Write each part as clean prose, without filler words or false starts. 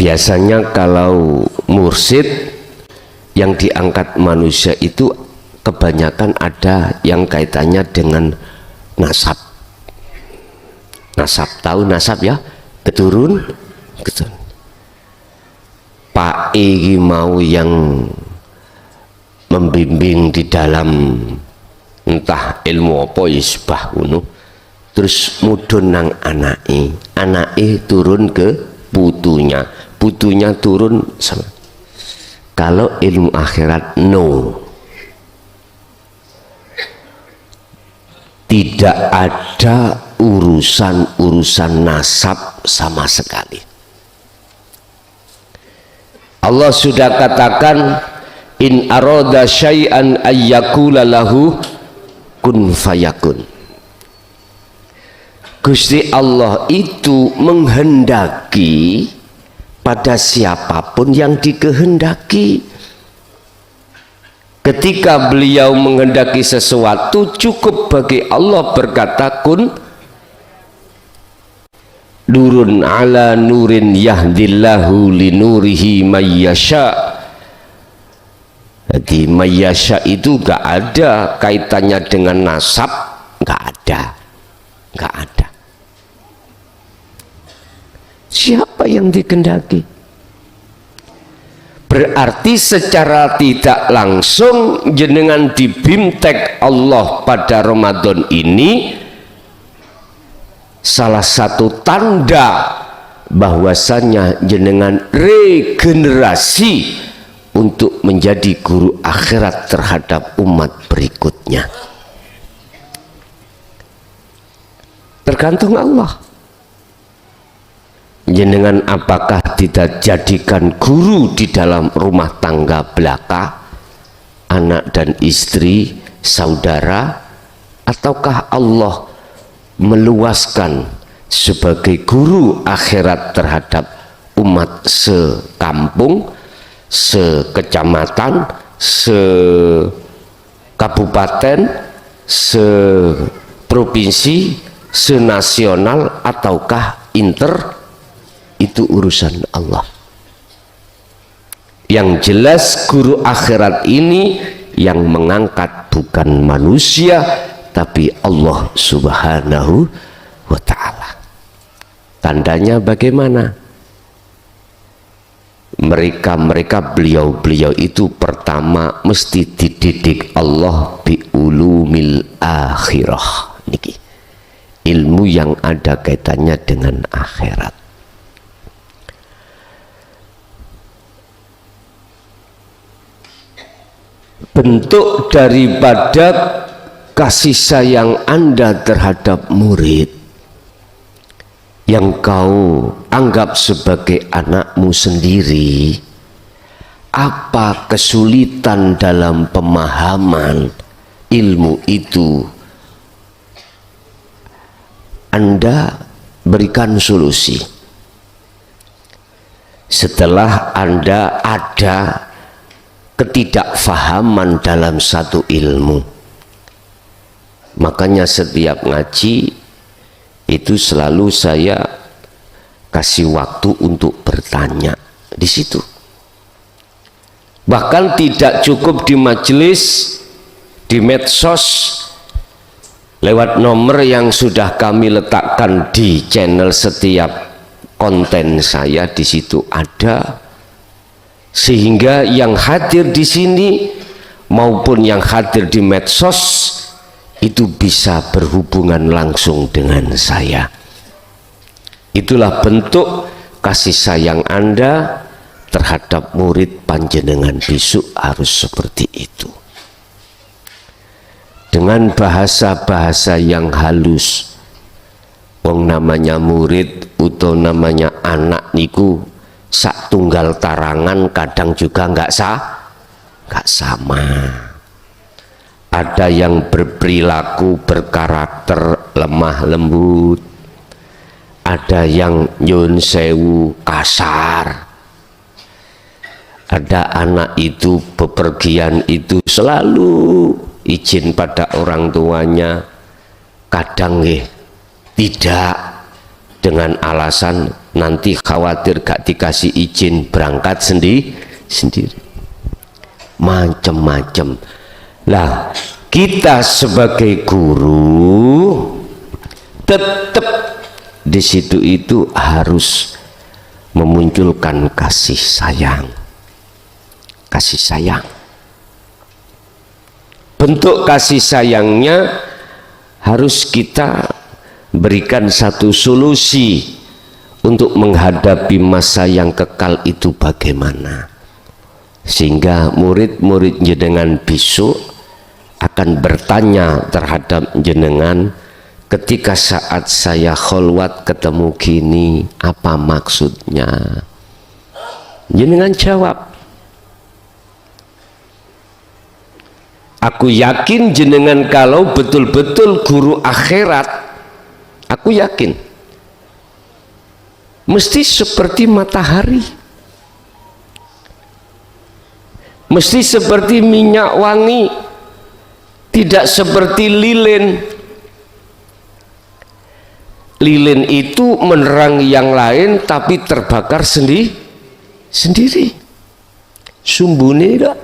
Biasanya kalau mursyid yang diangkat manusia itu kebanyakan ada yang kaitannya dengan nasab. Nasab, tahu nasab ya? Keturun, keturun. Pak E mau yang membimbing di dalam entah ilmu apa isbah kuno, terus mudun nang anake turun ke putunya turun sama. Kalau ilmu akhirat no, tidak ada urusan nasab sama sekali. Allah sudah katakan in arada syai'an ayyakula lahu kun fayakun. Gusti Allah itu menghendaki pada siapapun yang dikehendaki. Ketika beliau menghendaki sesuatu, cukup bagi Allah berkata kun, nurun ala nurin yahdillahu linurihi mayyasha. Jadi mayyasha itu gak ada kaitannya dengan nasab, gak ada. Siapa yang dikehendaki? Berarti secara tidak langsung jenengan dibimtek Allah pada Ramadan ini salah satu tanda bahwasanya jenengan regenerasi untuk menjadi guru akhirat terhadap umat berikutnya. Tergantung Allah. Jenengan apakah tidak jadikan guru di dalam rumah tangga belaka, anak dan istri, saudara, ataukah Allah meluaskan sebagai guru akhirat terhadap umat sekampung, sekecamatan, sekabupaten, seprovinsi, senasional, ataukah inter? Itu urusan Allah. Yang jelas guru akhirat ini yang mengangkat bukan manusia tapi Allah subhanahu wa ta'ala. Tandanya bagaimana? Mereka beliau itu pertama mesti dididik Allah bi ulumil akhirah niki, ilmu yang ada kaitannya dengan akhirat. Bentuk daripada kasih sayang Anda terhadap murid yang kau anggap sebagai anakmu sendiri, apa kesulitan dalam pemahaman ilmu itu, Anda berikan solusi. Setelah Anda ada ketidakfahaman dalam satu ilmu, makanya setiap ngaji itu selalu saya kasih waktu untuk bertanya di situ. Bahkan tidak cukup di majelis, di medsos, lewat nomor yang sudah kami letakkan di channel setiap konten saya, di situ ada. Sehingga yang hadir di sini maupun yang hadir di medsos itu bisa berhubungan langsung dengan saya. Itulah bentuk kasih sayang Anda terhadap murid panjenengan, besok harus seperti itu. Dengan bahasa-bahasa yang halus. Wong namanya murid atau namanya anak niku sak tunggal tarangan, kadang juga nggak sama. Ada yang berperilaku berkarakter lemah lembut, ada yang nyun sewu kasar, ada anak itu bepergian itu selalu izin pada orang tuanya, kadang tidak, dengan alasan nanti khawatir gak dikasih izin berangkat sendiri, macam-macam. Lah kita sebagai guru tetap di situ itu harus memunculkan kasih sayang. Bentuk kasih sayangnya harus kita berikan satu solusi untuk menghadapi masa yang kekal itu bagaimana, sehingga murid-murid jenengan besok akan bertanya terhadap jenengan, ketika saat saya kholwat ketemu gini, apa maksudnya? Jenengan jawab. Aku yakin jenengan kalau betul-betul guru akhirat, aku yakin mesti seperti matahari, mesti seperti minyak wangi, tidak seperti lilin. Lilin itu menerangi yang lain tapi terbakar sendiri. Sumbune tidak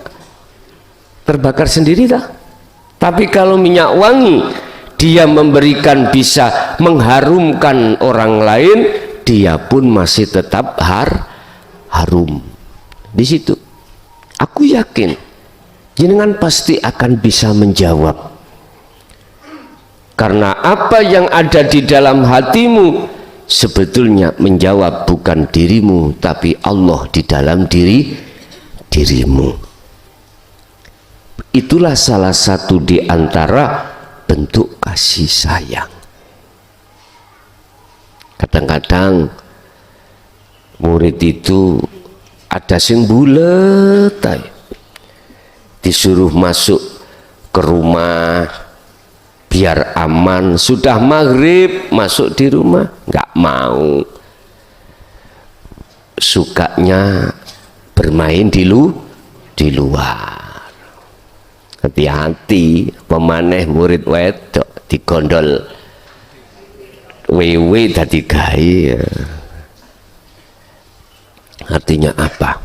terbakar sendiri dah. Tapi kalau minyak wangi, dia memberikan, bisa mengharumkan orang lain, dia pun masih tetap harum. Di situ aku yakin jenengan pasti akan bisa menjawab, karena apa yang ada di dalam hatimu sebetulnya menjawab bukan dirimu, tapi Allah di dalam dirimu. Itulah salah satu di antara bentuk kasih sayang. Kadang-kadang murid itu ada sing bulet, disuruh masuk ke rumah biar aman, sudah maghrib masuk di rumah nggak mau, sukanya bermain di luar. Hati-hati, pemaneh murid wedok digondol wewe dadi gawe. Artinya apa?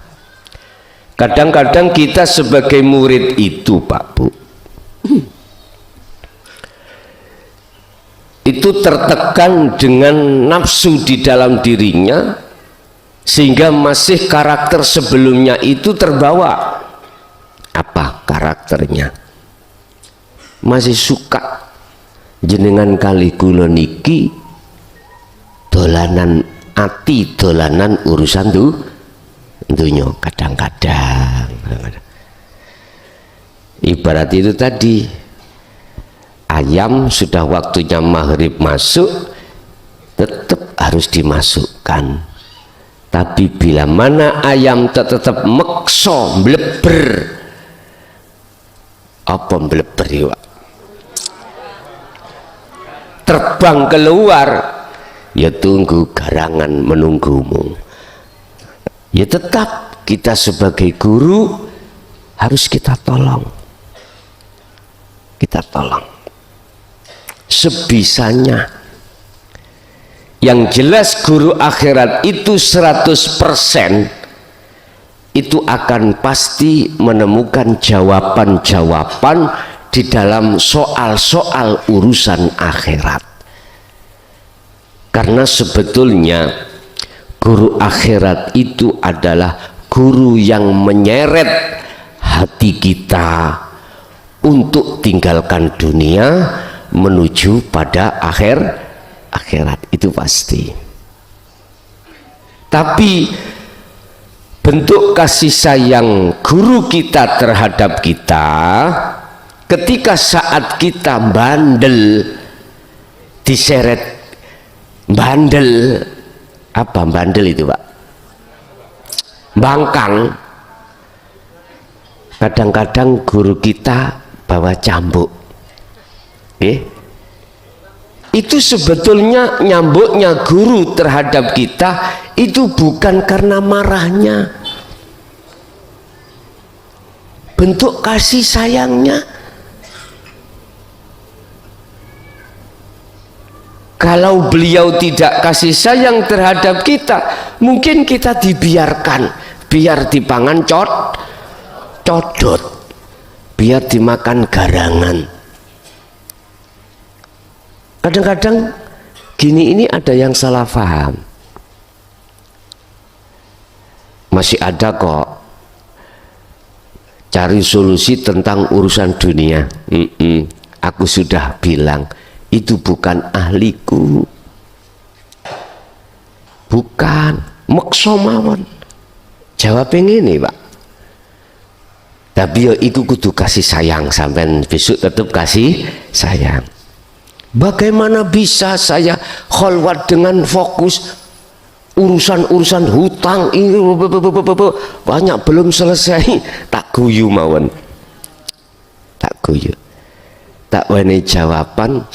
Kadang-kadang kita sebagai murid itu, Pak Bu, itu tertekan dengan nafsu di dalam dirinya, sehingga masih karakter sebelumnya itu terbawa. Apa karakternya? Masih suka jenengan kali kula niki dolanan ati, dolanan urusan dunya. Kadang-kadang ibarat itu tadi, ayam sudah waktunya maghrib masuk, tetap harus dimasukkan. Tapi bila mana ayam tetap mekso bleber, apa bleber ya, terbang keluar, ya tunggu garangan menunggumu. Ya tetap kita sebagai guru harus kita tolong sebisanya. Yang jelas guru akhirat itu 100% itu akan pasti menemukan jawaban-jawaban di dalam soal-soal urusan akhirat. Karena sebetulnya guru akhirat itu adalah guru yang menyeret hati kita untuk tinggalkan dunia menuju pada akhirat, itu pasti. Tapi bentuk kasih sayang guru kita terhadap kita ketika saat kita bandel, diseret bandel. Apa bandel itu, Pak? Bangkang. Kadang-kadang guru kita bawa cambuk, itu sebetulnya nyambuknya guru terhadap kita itu bukan karena marahnya, bentuk kasih sayangnya. Kalau beliau tidak kasih sayang terhadap kita, mungkin kita dibiarkan, biar dipangan codot, biar dimakan garangan. Kadang-kadang gini, ini ada yang salah paham. Masih ada kok cari solusi tentang urusan dunia. Aku sudah bilang itu bukan ahliku, bukan maksa mawon. Jawabnya ini Pak, tapi ya iku kudu kasih sayang, sampai besok tetap kasih sayang. Bagaimana bisa saya kholwat dengan fokus urusan hutang ini banyak belum selesai, tak guyu mawon, tak guyu, tak wani jawaban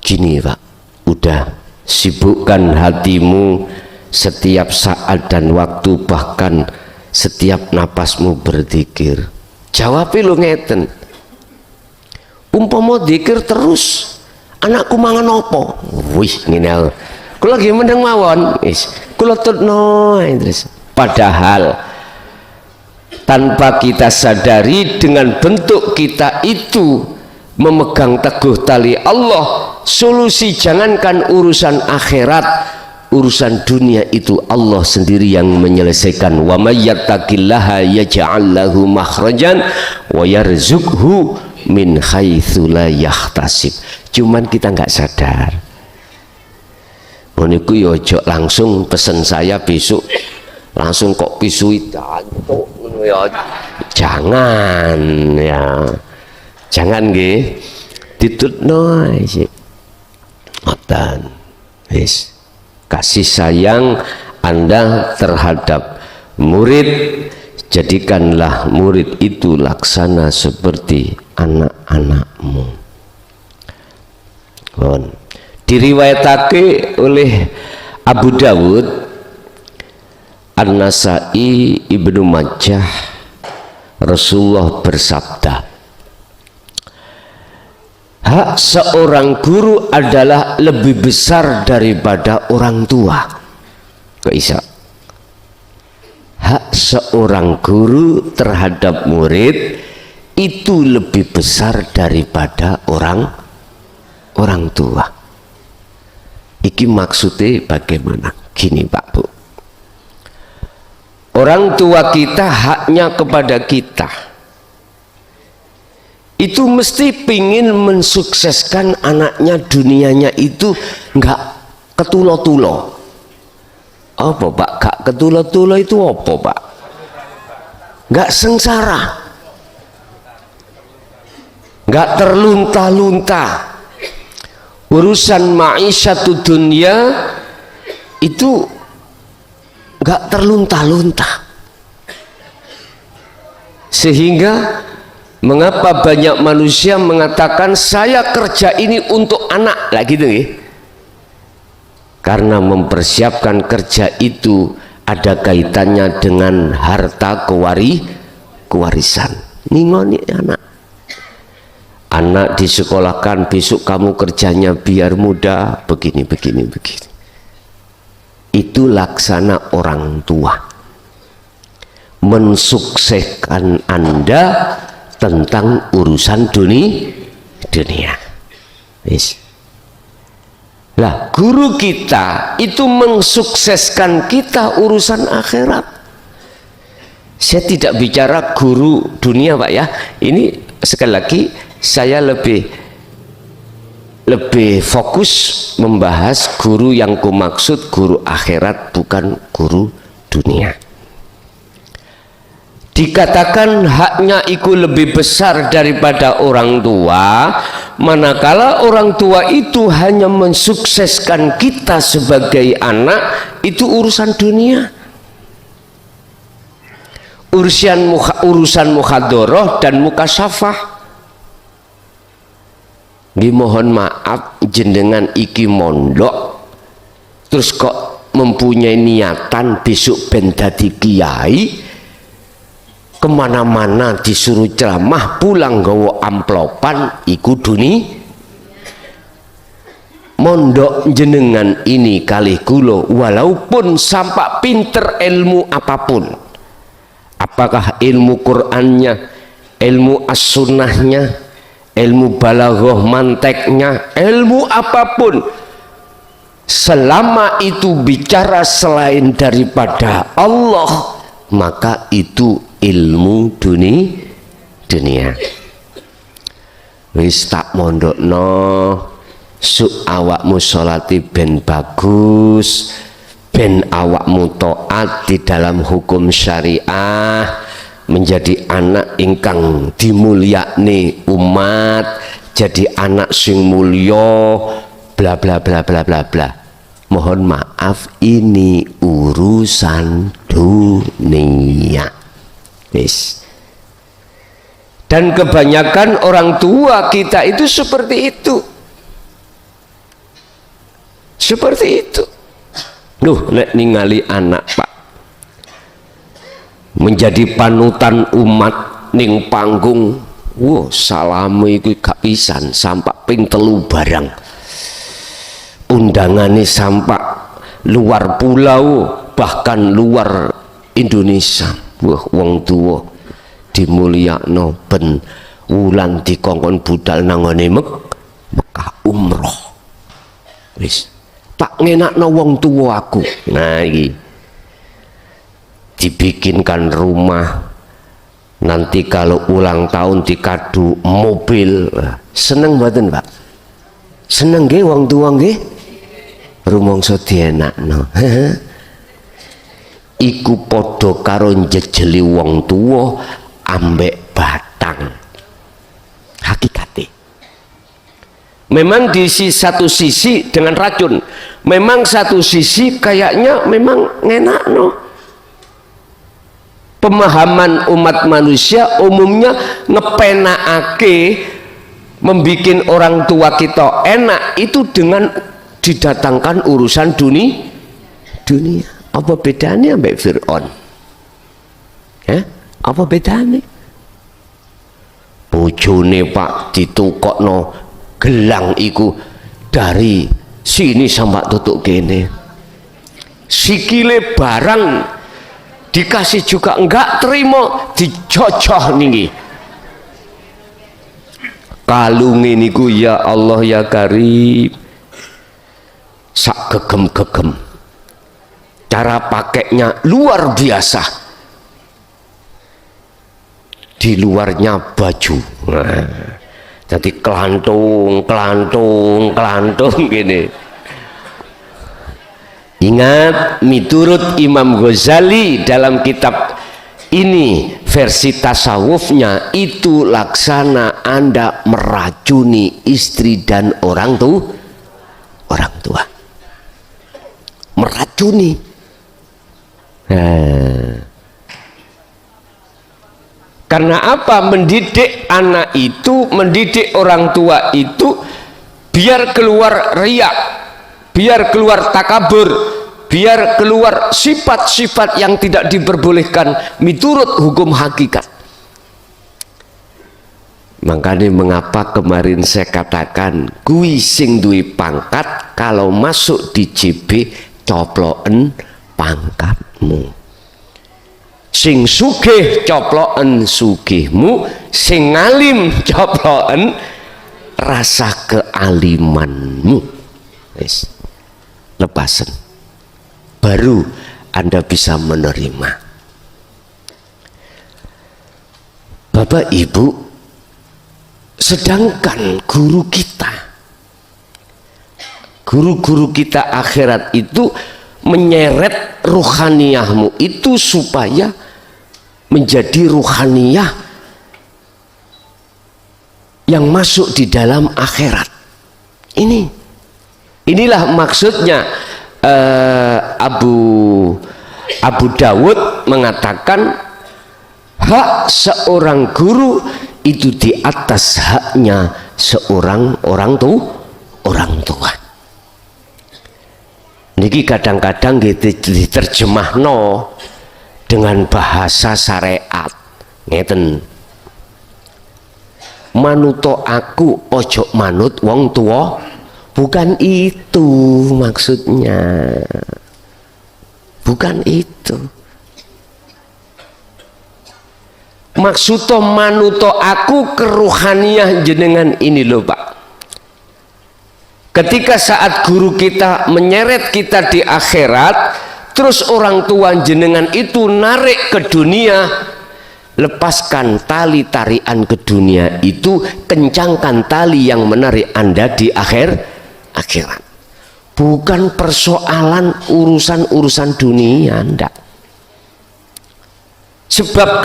gini Pak, udah sibukkan hatimu setiap saat dan waktu, bahkan setiap napasmu berzikir. Jawabnya lu ngeten, umpama zikir terus anakku mangan opo, wih ngene kula lagi mendeng mawon kula tutno terus. Padahal tanpa kita sadari, dengan bentuk kita itu memegang teguh tali Allah, solusi jangankan urusan akhirat, urusan dunia itu Allah sendiri yang menyelesaikan. Wa may yattaqillaha yaj'al lahu makhrajan wa yarzuqhu min haitsu la yahtasib. Cuman kita nggak sadar. Moniku yo ojo langsung pesen saya besok langsung kok pisui tantuk ya, jangan ya, jangan nggih, ditutno sih ngoten wis. Kasih sayang Anda terhadap murid, jadikanlah murid itu laksana seperti anak-anakmu. Diriwayatake oleh Abu Dawud, An-Nasai, Ibnu Majah, Rasulullah bersabda, hak seorang guru adalah lebih besar daripada orang tua. Kok iso? Hak seorang guru terhadap murid itu lebih besar daripada orang tua. Iki maksudnya bagaimana? Gini Pak Bu, orang tua kita haknya kepada kita itu mesti pingin mensukseskan anaknya, dunianya itu nggak ketulo-tulo. Apa Pak? Gak ketulo-tulo itu apa Pak? Nggak sengsara, nggak terlunta-lunta. Urusan ma'isyatu dunia itu nggak terlunta-lunta. Sehingga mengapa banyak manusia mengatakan saya kerja ini untuk anak lah gitu ya? Karena mempersiapkan kerja itu ada kaitannya dengan harta kewarisan. Ngingoni anak disekolahkan, besok kamu kerjanya biar mudah begini. Itu laksana orang tua mensukseskan Anda tentang urusan dunia. Yes. Lah guru kita itu mensukseskan kita urusan akhirat. Saya tidak bicara guru dunia Pak ya, ini sekali lagi saya lebih fokus membahas guru yang kumaksud guru akhirat, bukan guru dunia. Dikatakan haknya itu lebih besar daripada orang tua, manakala orang tua itu hanya mensukseskan kita sebagai anak, itu urusan dunia. Urusan mukhadoroh dan mukasyafah. Mohon maaf jenengan iki mondok terus kok mempunyai niatan besok ben dadi kiai, kemana-mana disuruh ceramah, pulang gawa amplopan, iku mondok jenengan ini kalih kula walaupun sampak pinter ilmu apapun, apakah ilmu Qur'annya, ilmu as-sunnahnya, ilmu balaghah manteknya, ilmu apapun, selama itu bicara selain daripada Allah, maka itu ilmu dunia. Wis tak mondokno suk awakmu sholati ben bagus, ben awakmu taat di dalam hukum syariah, menjadi anak ingkang dimulyakne umat, jadi anak sing mulya, bla bla bla bla bla bla. Mohon maaf, ini urusan dunia. Wis. Dan kebanyakan orang tua kita itu seperti itu. Seperti itu. Duh, nek ningali anak Pak menjadi panutan umat ning panggung, wow, salamu iku gak pisan sampak ping 3 barang. Undangane sampak luar pulau, bahkan luar Indonesia. Wah, wong tuwa dimulyakno ben wulan dikongkon budal nangone Mekah umroh. Wis tak ngenakno wong tuwa aku. Nah iki dibikinkan rumah, nanti kalau ulang tahun dikadu mobil. Seneng mboten Pak? Seneng nggih wong tuwa nggih? Rumangsa dienakno. Iku padha karo njejeli wong tuwa ambek batang. Hakikate memang di satu sisi dengan racun, memang satu sisi kayaknya memang ngenakno. Pemahaman umat manusia umumnya ngepenakake, membikin orang tua kita enak itu dengan didatangkan urusan dunia. Apa bedanya mbak Fir'aun? Apa bedanya? Bojone Pak ditukokno gelang iku dari sini sampai tutuk kene, sikile barang dikasih juga enggak terima, dicocoh niki. Kalung niku ya Allah ya Karim, sak gegem-gegem, cara pakainya luar biasa, di luarnya baju. Nah, jadi kelantung gini. Ingat, miturut Imam Ghazali dalam kitab ini versi tasawufnya, itu laksana Anda meracuni istri dan orang tua. Meracuni. Karena apa? Mendidik anak itu, mendidik orang tua itu biar keluar riak, biar keluar takabur, biar keluar sifat-sifat yang tidak diperbolehkan miturut hukum hakikat. Makanya mengapa kemarin saya katakan kui sing duwe pangkat kalau masuk di JB coploken pangkatmu, sing sugih coploken sugihmu, sing alim coploken rasa kealimanmu. Wis lepasen, baru Anda bisa menerima. Bapak Ibu, sedangkan guru kita akhirat itu menyeret ruhaniyahmu itu supaya menjadi ruhaniyah yang masuk di dalam akhirat. Inilah maksudnya Abu Dawud mengatakan hak seorang guru itu di atas haknya seorang orang tua. Niki kadang-kadang diterjemahno dengan bahasa syariat ngeten, manuto aku ojo manut wong Bukan itu maksudnya, bukan itu. Maksudnya manuto aku keruhaniah jenengan ini loh Pak. Ketika saat guru kita menyeret kita di akhirat, terus orang tua jenengan itu narik ke dunia, lepaskan tali tarian ke dunia itu, kencangkan tali yang menarik Anda di akhirat. Bukan persoalan urusan dunia, enggak. Sebab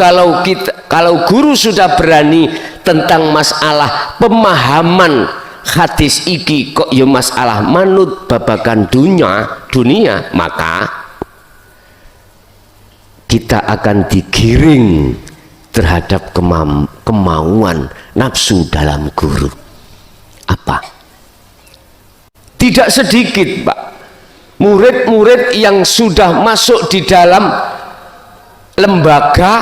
kalau guru sudah berani tentang masalah pemahaman hadis iki kok ya masalah manut babagan dunia, maka kita akan digiring terhadap kemauan nafsu dalam guru. Apa? Tidak sedikit Pak murid-murid yang sudah masuk di dalam lembaga,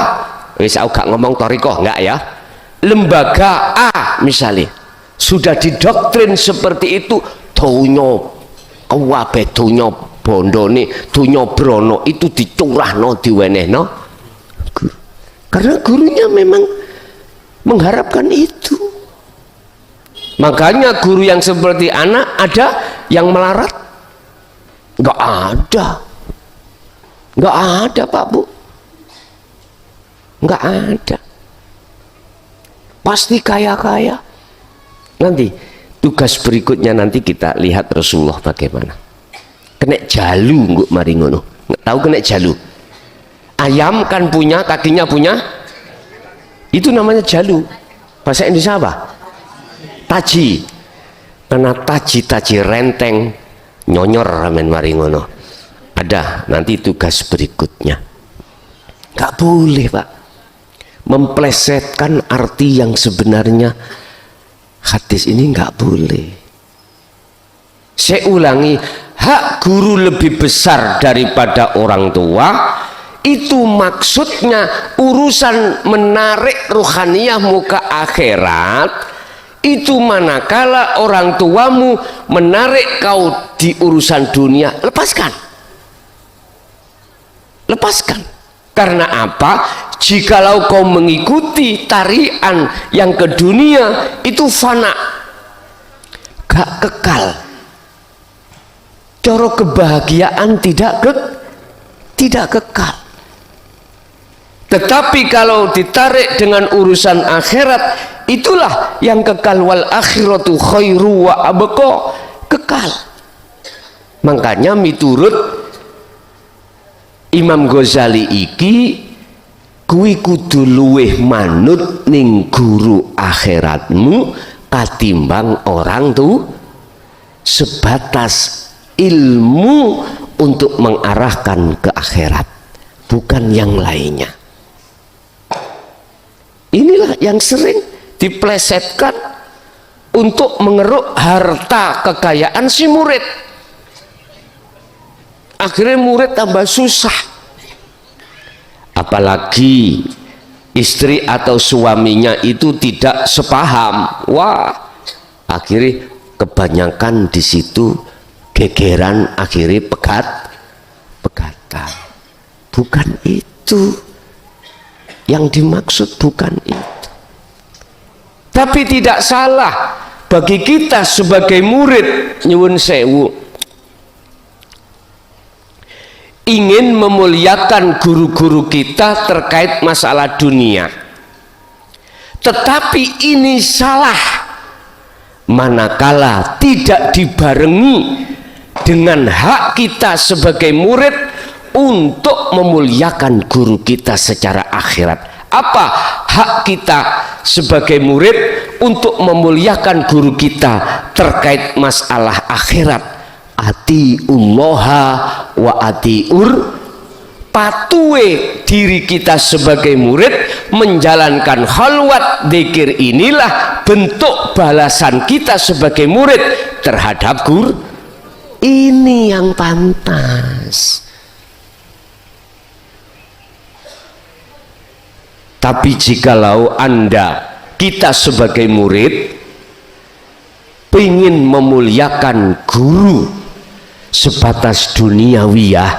wis aku gak ngomong torikoh enggak ya, lembaga A misalnya, sudah didoktrin seperti itu, dunyo kabeh, dunyo bondone, dunyo brono itu dicurahno, diwenehno guru. Karena gurunya memang mengharapkan itu. Makanya guru yang seperti anak ada yang melarat? Enggak ada. Enggak ada Pak Bu. Enggak ada. Pasti kaya-kaya. Nanti tugas berikutnya nanti kita lihat Rasulullah bagaimana. Kena jalu nggak mari ngono. Nggak tahu kena jalu. Ayam kan punya, kakinya punya. Itu namanya jalu. Bahasa Indonesia apa? Taji. Karena taji renteng nyonyor ramen mari ngono. Ada nanti tugas berikutnya. Nggak boleh Pak memplesetkan arti yang sebenarnya. Hadis ini nggak boleh. Saya ulangi, hak guru lebih besar daripada orang tua. Itu maksudnya urusan menarik ruhaniyahmu ke akhirat. Itu manakala orang tuamu menarik kau di urusan dunia, lepaskan. Lepaskan. Karena apa? Jikalau kau mengikuti tarian yang ke dunia, itu fana, gak kekal. Coro kebahagiaan tidak kekal. Tetapi kalau ditarik dengan urusan akhirat, itulah yang kekal. Wal akhiratu khairu wa abqa, kekal. Makanya miturut Imam Ghazali iki, kuwi kudu luweh manut ning guru akhiratmu katimbang orang tuh, sebatas ilmu untuk mengarahkan ke akhirat, bukan yang lainnya. Inilah yang sering diplesetkan untuk mengeruk harta kekayaan si murid. Akhirnya murid tambah susah. Apalagi istri atau suaminya itu tidak sepaham. Wah, akhirnya kebanyakan di situ gegeran, akhirnya pegatan. Bukan itu yang dimaksud, bukan itu. Tapi tidak salah bagi kita sebagai murid nyuwun sewu ingin memuliakan guru-guru kita terkait masalah dunia. Tetapi ini salah manakala tidak dibarengi dengan hak kita sebagai murid untuk memuliakan guru kita secara akhirat. Apa hak kita sebagai murid untuk memuliakan guru kita terkait masalah akhirat? Atiullaha wa atiur, patuhe diri kita sebagai murid menjalankan khalwat dzikir. Inilah bentuk balasan kita sebagai murid terhadap guru. Ini yang pantas. Tapi jikalau kita sebagai murid pengin memuliakan guru sebatas duniawiyah,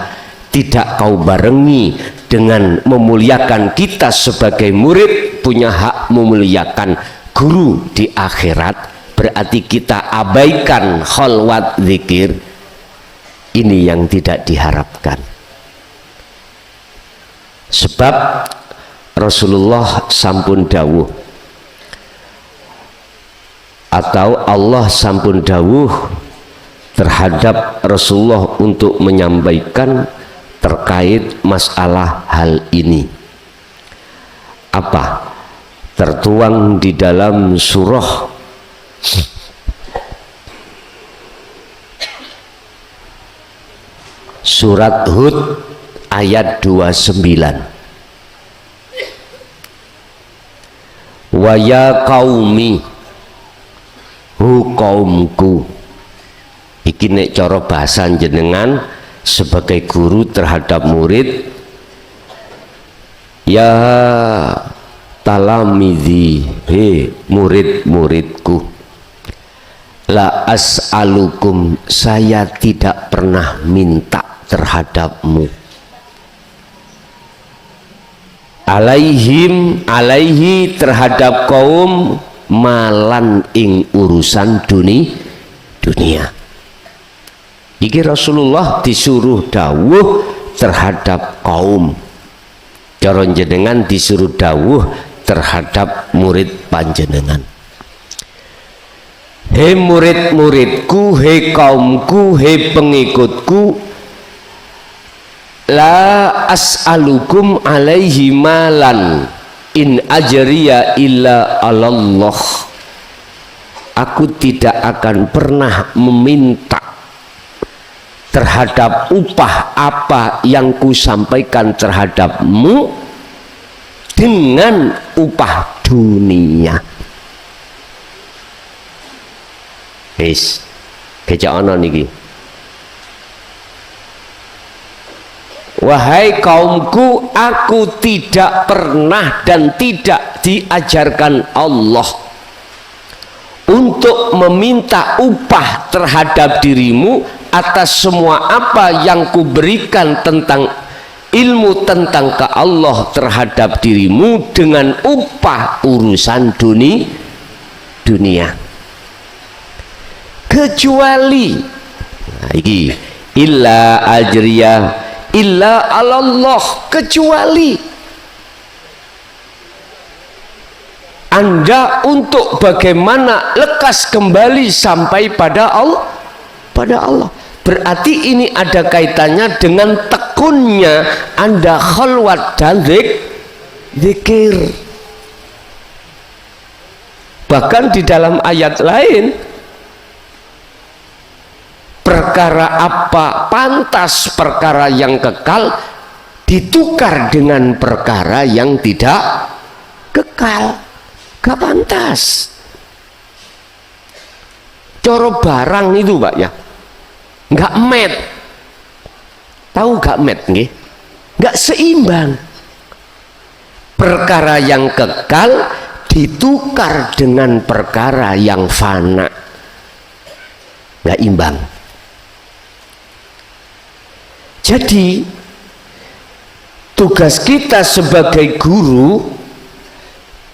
tidak kau barengi dengan memuliakan kita sebagai murid punya hak memuliakan guru di akhirat, berarti kita abaikan khalwat zikir. Ini yang tidak diharapkan. Sebab Rasulullah sampun dawuh atau Allah sampun dawuh terhadap Rasulullah untuk menyampaikan terkait masalah hal ini. Apa? Tertuang di dalam surah surat Hud ayat 29. Wa ya qaumi, hu kaumku. Iki nek cara bahasa jenengan sebagai guru terhadap murid, ya talamidhi, he murid-muridku, la as'alukum, saya tidak pernah minta terhadapmu, alaihim, alaihi, terhadap kaum, malan ing urusan dunia. Iki Rasulullah disuruh dawuh terhadap kaum, cara jenengan disuruh dawuh terhadap murid panjenengan. Hei murid-muridku, hei kaumku, hei pengikutku, la as'alukum alaihi malan in ajriya illa alallah. Aku tidak akan pernah meminta terhadap upah apa yang ku sampaikan terhadapmu dengan upah dunia. Wis kejaana niki. Wahai kaumku, aku tidak pernah dan tidak diajarkan Allah untuk meminta upah terhadap dirimu atas semua apa yang kuberikan tentang ilmu tentang ke Allah terhadap dirimu dengan upah urusan dunia, kecuali iki illa ajriya illa alallah, kecuali Anda untuk bagaimana lekas kembali sampai pada Allah. Berarti ini ada kaitannya dengan tekunnya Anda khalwat dan zikir. Bahkan di dalam ayat lain, perkara apa pantas perkara yang kekal ditukar dengan perkara yang tidak kekal, gak pantas. Coro barang itu Pak ya, nggak met, tahu nggak met nggih, nggak seimbang. Perkara yang kekal ditukar dengan perkara yang fana, nggak imbang. Jadi tugas kita sebagai guru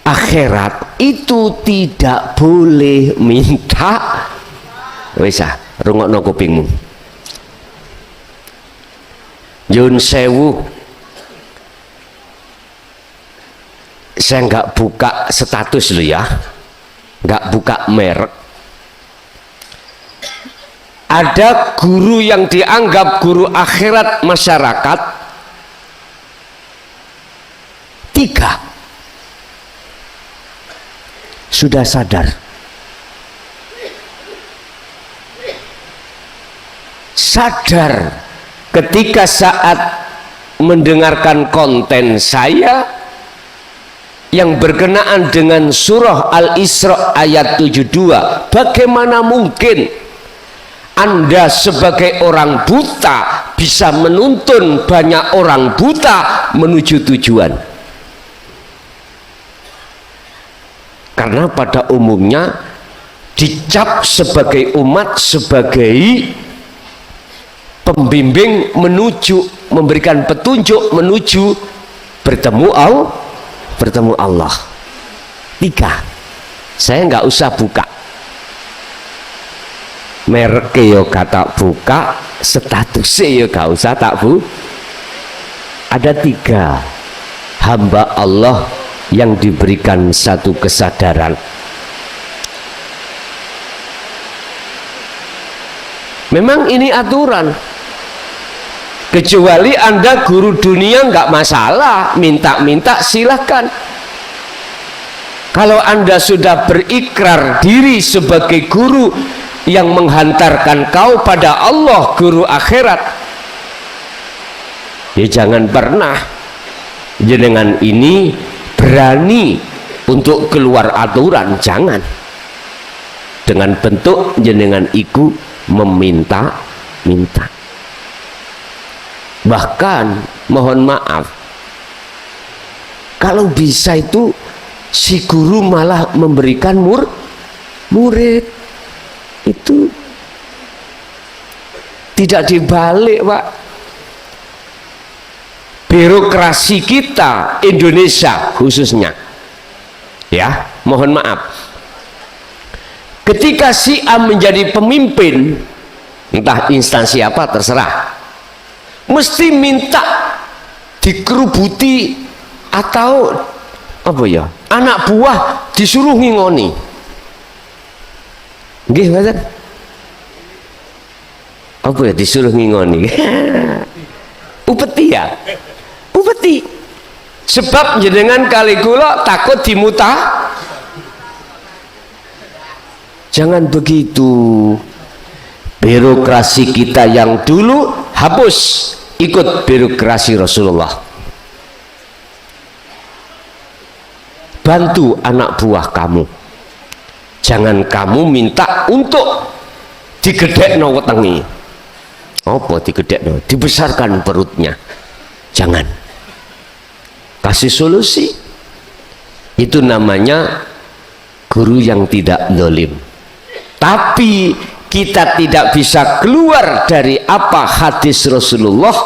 akhirat itu tidak boleh minta. Wis ah, rungokno kupingmu. Yun sewu, saya nggak buka status lo ya, nggak buka merek. Ada guru yang dianggap guru akhirat masyarakat 3 sudah sadar, ketika saat mendengarkan konten saya yang berkenaan dengan surah Al-Isra ayat 72. Bagaimana mungkin Anda sebagai orang buta bisa menuntun banyak orang buta menuju tujuan? Karena pada umumnya dicap sebagai umat, sebagai pembimbing menuju, memberikan petunjuk menuju bertemu Allah. 3, saya nggak usah buka merek yo kata buka, statusnya yo gak usah tak bu. Ada 3 hamba Allah yang diberikan satu kesadaran. Memang ini aturan, kecuali Anda guru dunia nggak masalah, minta-minta silahkan. Kalau Anda sudah berikrar diri sebagai guru yang menghantarkan kau pada Allah, guru akhirat, ya jangan pernah jenengan ini berani untuk keluar aturan, jangan. Dengan bentuk jenengan iku meminta-minta. Bahkan mohon maaf, kalau bisa itu si guru malah memberikan murid itu tidak dibalik, Pak. Birokrasi kita Indonesia khususnya, ya mohon maaf, ketika si A menjadi pemimpin, entah instansi apa terserah, mesti minta dikerubuti atau apa ya, anak buah disuruh ngingoni. Nggih, mboten? Apa ya disuruh ngingoni? Upeti ya? Upeti. Sebab jenengan kali kula takut dimuta. Jangan begitu. Birokrasi kita yang dulu hapus, ikut birokrasi Rasulullah. Bantu anak buah kamu, jangan kamu minta untuk digedekno wetengi. Apa digedekno? Dibesarkan perutnya. Jangan. Kasih solusi. Itu namanya guru yang tidak zalim. Tapi kita tidak bisa keluar dari apa hadis Rasulullah.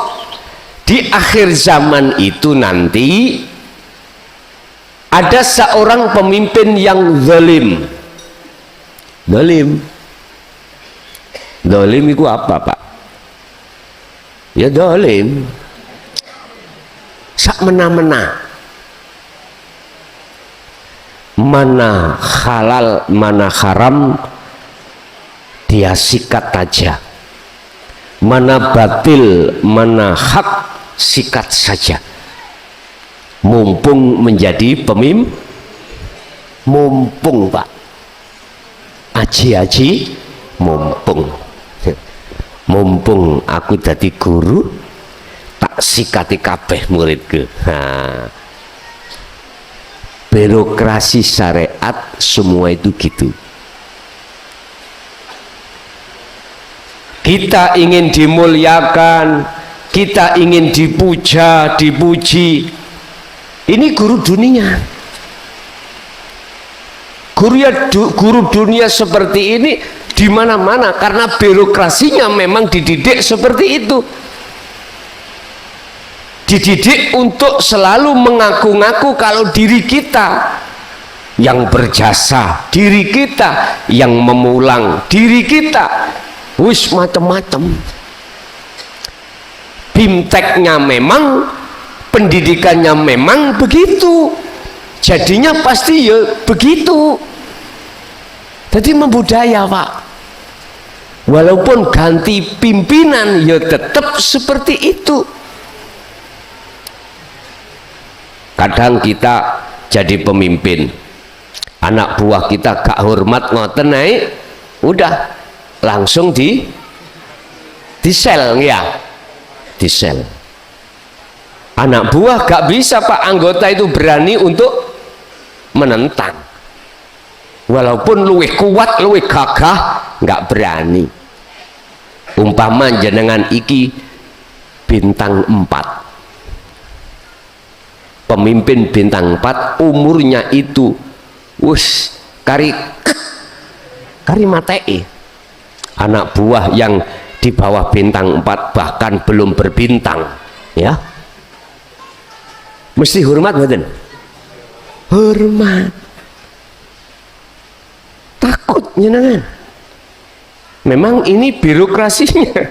Di akhir zaman itu nanti ada seorang pemimpin yang zalim. Zalim itu apa, Pak? Ya zalim, sak mena-mena, mana halal mana haram dia sikat aja, mana batil mana hak sikat saja. Mumpung menjadi pemimpin, mumpung Pak, aji-aji mumpung aku jadi guru, tak sikati kabeh muridku. Birokrasi syariat semua itu gitu. Kita ingin dimuliakan, kita ingin dipuja, dipuji. Ini guru dunia. Guru dunia seperti ini di mana-mana karena birokrasinya memang dididik seperti itu. Dididik untuk selalu mengaku-ngaku kalau diri kita yang berjasa, diri kita yang memulang, diri kita wis macam-macam. Bimteknya memang, pendidikannya memang begitu, jadinya pasti ya begitu. Jadi membudaya, Pak. Walaupun ganti pimpinan ya tetap seperti itu. Kadang kita jadi pemimpin, anak buah kita gak hormat ngoten naik, udah langsung di sel ya, di sel. Anak buah gak bisa, Pak, anggota itu berani untuk menentang, walaupun luwih kuat, luwih gagah, gak berani. Umpama jenengan iki bintang 4, pemimpin bintang 4, umurnya itu wis matei anak buah yang di bawah bintang 4 bahkan belum berbintang ya, mesti hormat mboten? Hormat, takut jenengan. Memang ini birokrasinya,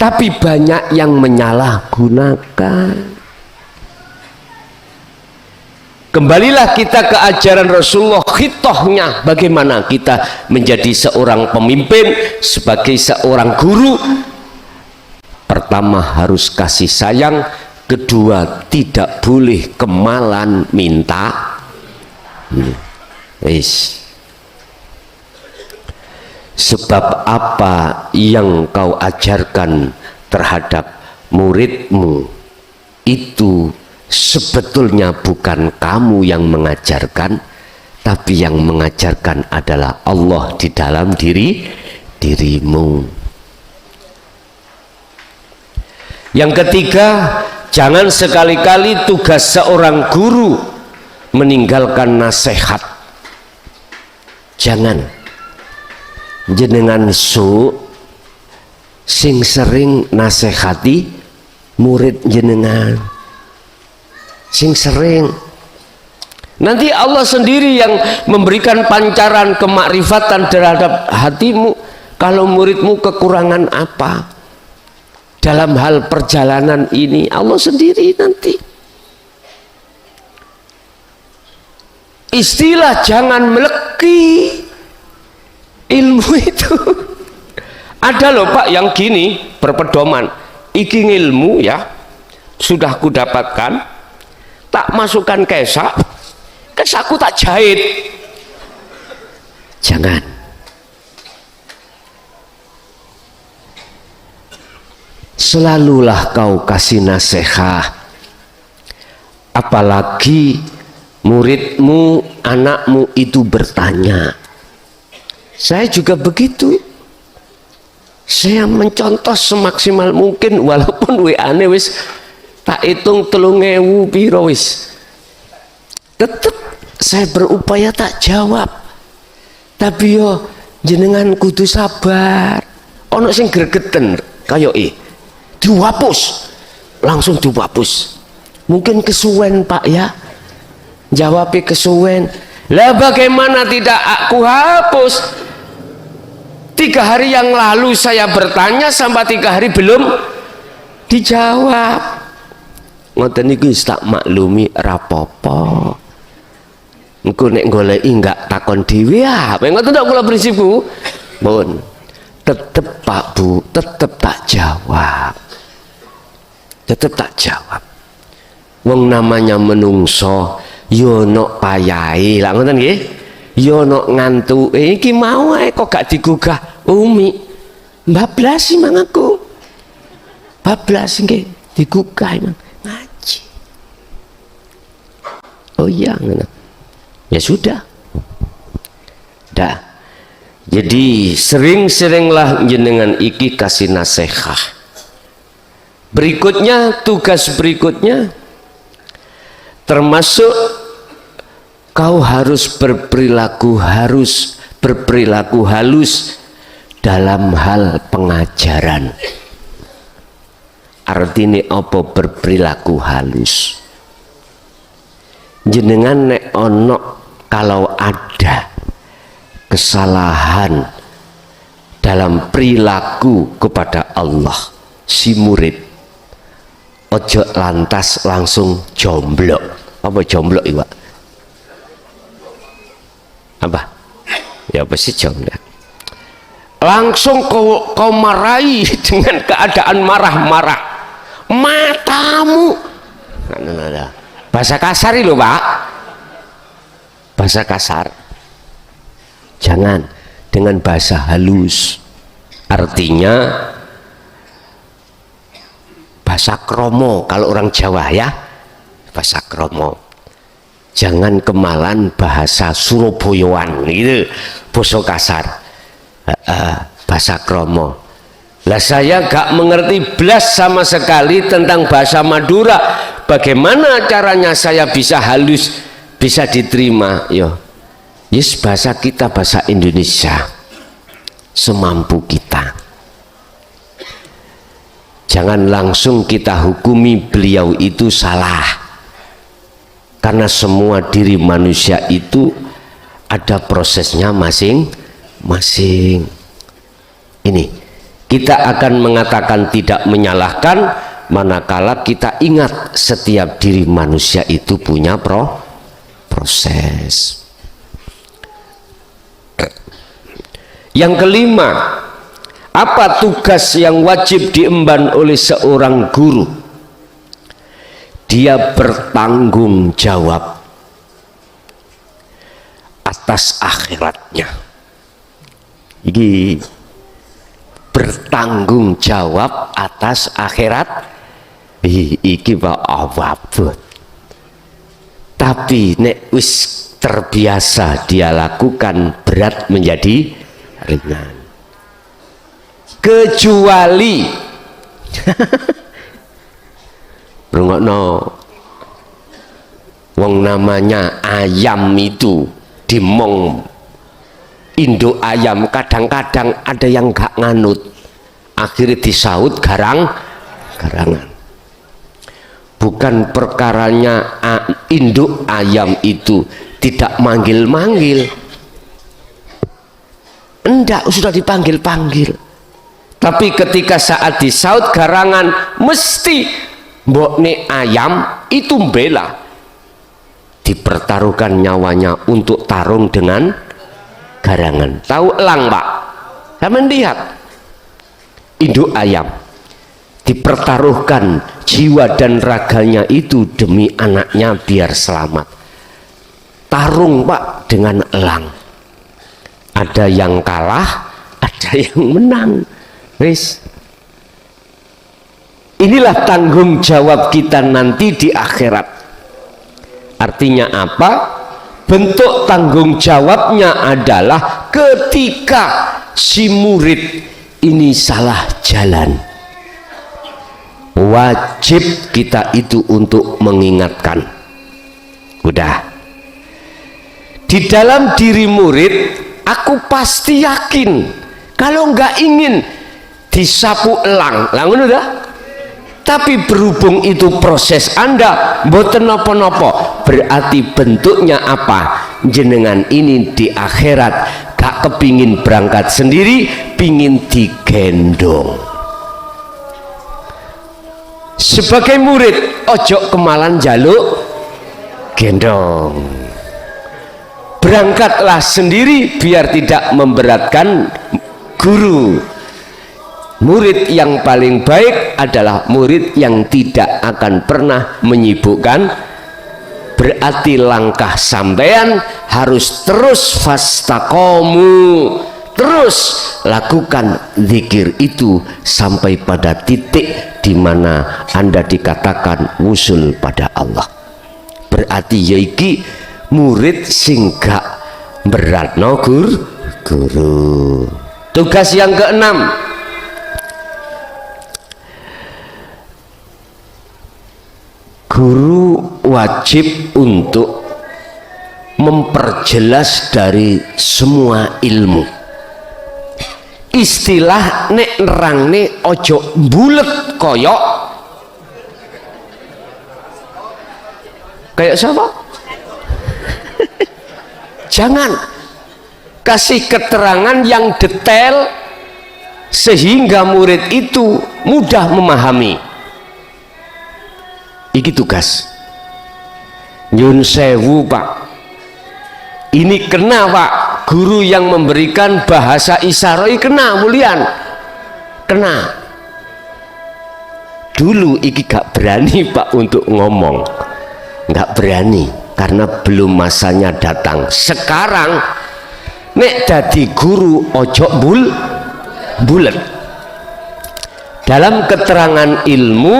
tapi banyak yang menyalahgunakan. Kembalilah kita ke ajaran Rasulullah, khitohnya bagaimana kita menjadi seorang pemimpin, sebagai seorang guru. Pertama harus kasih sayang, kedua tidak boleh kemalan minta. Sebab apa yang kau ajarkan terhadap muridmu itu sebetulnya bukan kamu yang mengajarkan, tapi yang mengajarkan adalah Allah di dalam dirimu. Yang ketiga, jangan sekali-kali tugas seorang guru meninggalkan nasihat. Jangan. Jenengan sing sering nasihati murid jenengan, sing sering. Nanti Allah sendiri yang memberikan pancaran kemakrifatan terhadap hatimu. Kalau muridmu kekurangan apa dalam hal perjalanan ini, Allah sendiri nanti. Istilah jangan meleki ilmu itu ada loh Pak yang gini berpedoman, iki ilmu ya sudah ku dapatkan, tak masukkan kesaku tak jahit. Jangan. Selalulah kau kasih nasihat, apalagi muridmu, anakmu itu bertanya. Saya juga begitu, saya mencontoh semaksimal mungkin, walaupun WA-ne wis tak hitung 3.000 piro wis, tetap saya berupaya tak jawab. Tapi yo jenengan kudu sabar, ono sing gregeten kayak dihapus, langsung dihapus. Mungkin kesuwen Pak ya, jawabnya kesuwen. Lah bagaimana tidak aku hapus? 3 hari yang lalu saya bertanya sampai 3 hari belum dijawab. Ngoten niku wis tak maklumi rapopo. Engko nek goleki enggak takon dhewe ah. Ngoten tok kula prinsipku. Pun tetep Pak Bu, tetep tak jawab. Tetep tak jawab. Wong namanya menungso yo nok payahe. Lah ngoten nggih. Yo nok ngantuke iki mau ae kok gak digugah. Umi bablas mang aku. Bablas nggih digugah mang ngaji. Oh iya ngono. Ya sudah. Dah. Jadi sering-seringlah jenengan iki kasih nasihat. Berikutnya, tugas berikutnya termasuk kau harus berperilaku halus dalam hal pengajaran. Artinya apa berperilaku halus? Jenengan nek ono kalau ada kesalahan dalam perilaku kepada Allah si murid, ojo lantas langsung jomblok. Apa jomblok iwa? Apa? Ya apa sih jomblok? Langsung kau marahi dengan keadaan marah-marah. Matamu. Nah. Bahasa kasar itu Pak. Bahasa kasar. Jangan, dengan bahasa halus. Artinya bahasa kromo kalau orang Jawa ya. Bahasa kromo. Jangan kemalan bahasa Surabayaan gitu. Bahasa kasar. Bahasa kromo. Lah saya gak mengerti blas sama sekali tentang bahasa Madura. Bagaimana caranya saya bisa halus, bisa diterima? Yo, Yes, bahasa kita bahasa Indonesia semampu kita. Jangan langsung kita hukumi beliau itu salah, karena semua diri manusia itu ada prosesnya masing-masing. Ini kita akan mengatakan tidak menyalahkan manakala kita ingat setiap diri manusia itu punya proses. Yang kelima, apa tugas yang wajib diemban oleh seorang guru? Dia bertanggung jawab atas akhiratnya. Ini bertanggung jawab atas akhirat. Iki Pak awabut. Tapi nek wis terbiasa dia lakukan, berat menjadi ringan. Kecuali rungokno wong namanya ayam itu dimong induk ayam, kadang-kadang ada yang gak nganut, akhirnya disaut garangan. Bukan perkaranya induk ayam itu tidak manggil-manggil, enggak, sudah dipanggil-panggil, tapi ketika saat disaut garangan mesti mbokne ayam itu bela, dipertaruhkan nyawanya untuk tarung dengan garangan. Tahu elang Pak? Saya lihat induk ayam dipertaruhkan jiwa dan raganya itu demi anaknya biar selamat. Tarung Pak dengan elang. Ada yang kalah, ada yang menang. Wis. Inilah tanggung jawab kita nanti di akhirat. Artinya apa? Bentuk tanggung jawabnya adalah ketika si murid ini salah jalan, wajib kita itu untuk mengingatkan. Udah, di dalam diri murid aku pasti yakin kalau nggak ingin disapu elang langun udah, tapi berhubung itu proses Anda mboten nopo-nopo, berarti bentuknya apa? Jenengan ini di akhirat gak kepingin berangkat sendiri, pingin digendong. Sebagai murid ojo kemalan jaluk gendong, berangkatlah sendiri biar tidak memberatkan guru. Murid yang paling baik adalah murid yang tidak akan pernah menyibukkan. Berarti langkah sampean harus terus fastaqomu, terus lakukan zikir itu sampai pada titik di mana Anda dikatakan wusul pada Allah. Berarti yaiki murid sing gak beratno guru. Tugas yang keenam, guru wajib untuk memperjelas dari semua ilmu. Istilah nek nerangne ojo bulet koyok kayak siapa? Jangan kasih keterangan yang detail sehingga murid itu mudah memahami. Iki tugas. Nyun sewu Pak, ini kena Pak, guru yang memberikan bahasa isyarat kena mulian, kena. Dulu iki gak berani Pak untuk ngomong, gak berani karena belum masanya datang. Sekarang nek dadi guru ojo bulet. Dalam keterangan ilmu,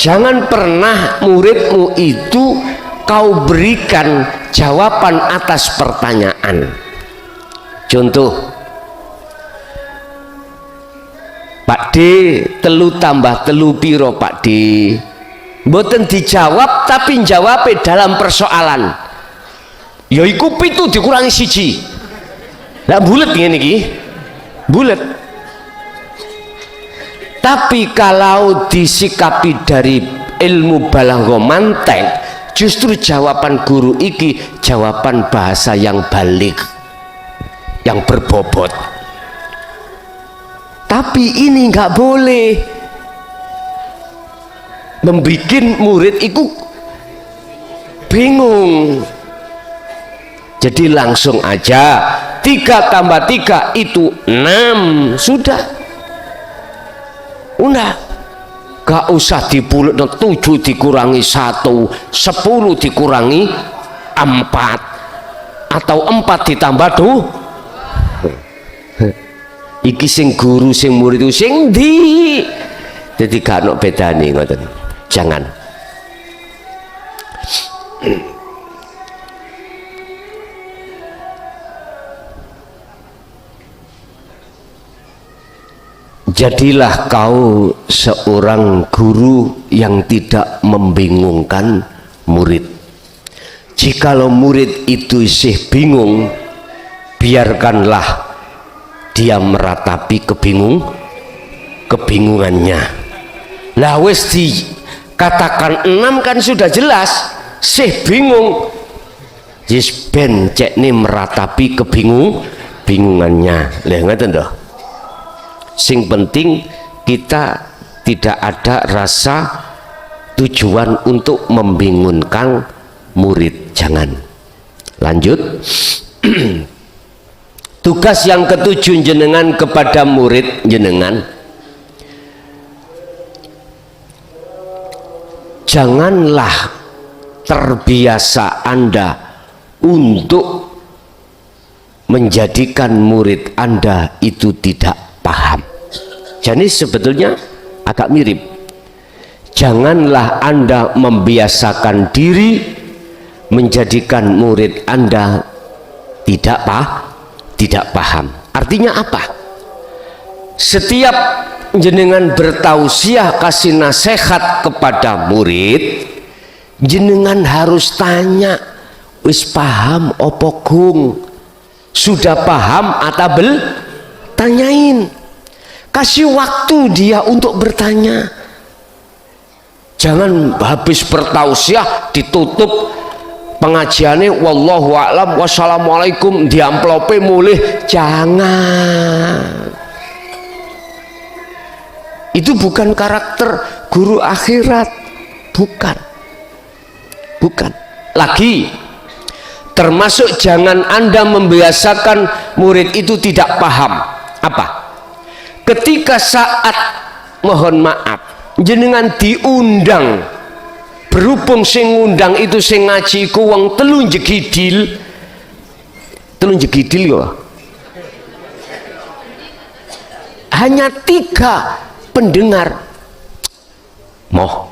jangan pernah muridmu itu kau berikan jawaban atas pertanyaan. Contoh, Pak D, telu tambah telu piro Pak D? Mboten dijawab tapi jawab dalam persoalan. ya iku 7 dikurangi 1 lah bulet ngene iki bulet. Tapi kalau disikapi dari ilmu balaghah mantek, justru jawaban guru iki jawaban bahasa yang balik, yang berbobot. Tapi ini nggak boleh membuat murid itu bingung. Jadi langsung aja 3 tambah 3 itu 6 sudah. Udah gak usah dibulet 7 dikurangi 1 10 dikurangi 4 atau 4 ditambah 2. Iki sing guru sing murid itu sing di jadi gak ono bedane ngoten. Jangan. Jadilah kau seorang guru yang tidak membingungkan murid. Jikalau murid itu isih bingung, biarkanlah dia meratapi kebingungannya. Lah wis dikatakan 6 kan sudah jelas, sih bingung. Jis ben cekne meratapi kebingungannya. Lah ngoten toh. Sing penting kita tidak ada rasa tujuan untuk membingungkan murid. Jangan. Lanjut. Tugas yang ke-7 jenengan kepada murid jenengan, janganlah terbiasa Anda untuk menjadikan murid Anda itu tidak paham. Jadi sebetulnya agak mirip. Janganlah Anda membiasakan diri menjadikan murid Anda tidak paham. Artinya apa? Setiap jenengan bertausiah kasih nasihat kepada murid, jenengan harus tanya, wis paham opo gung? Sudah paham atau tanyain, kasih waktu dia untuk bertanya. Jangan habis bertausiah ditutup pengajiannya wallahu a'lam wassalamualaikum di amplope mulih. Jangan, itu bukan karakter guru akhirat. Bukan lagi. Termasuk jangan Anda membiasakan murid itu tidak paham. Apa? Ketika saat mohon maaf jenengan diundang, berhubung sing ngundang itu sing ngaji ku wong telu jegidil kok. Hanya 3 pendengar. Moh,